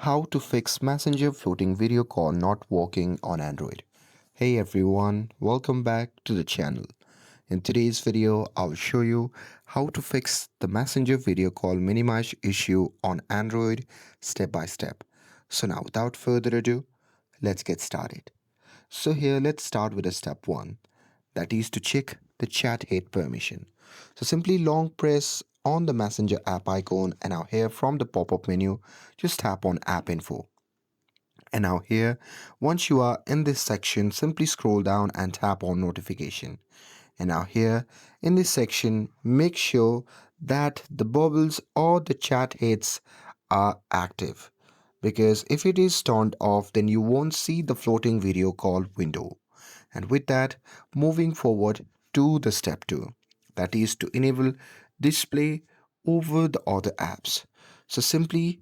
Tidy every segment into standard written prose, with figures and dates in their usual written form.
How to fix Messenger floating video call not working on Android. Hey everyone, welcome back to the channel. In today's video, I'll show you how to fix the Messenger video call minimize issue on Android step by step. So now without further ado, let's get started. So here let's start with a step 1, that is to check the chat head permission. So simply long press on the Messenger app icon, and now here from the pop-up menu just tap on app info. And now here, once you are in this section, simply scroll down and tap on notification. And now here in this section, make sure that the bubbles or the chat heads are active, because if it is turned off, then you won't see the floating video call window. And with that, moving forward to the step 2, that is to enable display over the other apps. So simply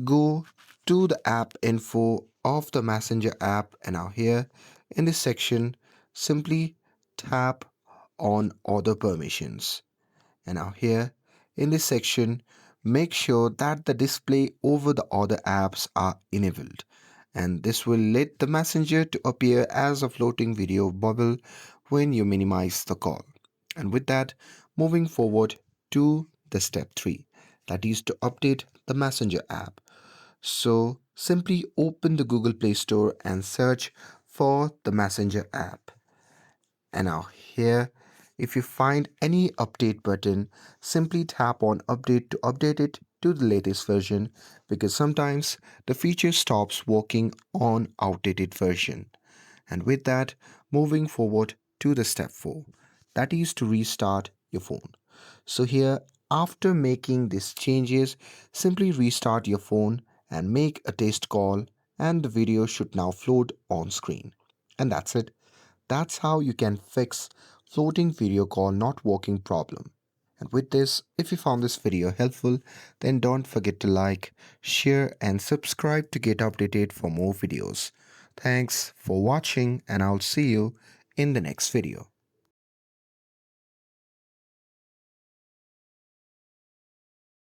go to the app info of the Messenger app, and now here in this section simply tap on other permissions. And now here in this section, make sure that the display over the other apps are enabled, and this will let the messenger to appear as a floating video bubble when you minimize the call. And with that, moving forward to the step 3, that is to update the messenger app. So simply open the Google Play Store and search for the Messenger app. And now here, if you find any update button, simply tap on update to update it to the latest version, because sometimes the feature stops working on outdated version. And with that, moving forward to the step 4, that is to restart your phone. So here, after making these changes, simply restart your phone and make a test call, and the video should now float on screen. And that's it. That's how you can fix floating video call not working problem. And with this, if you found this video helpful, then don't forget to like, share and subscribe to get updated for more videos. Thanks for watching, and I'll see you in the next video.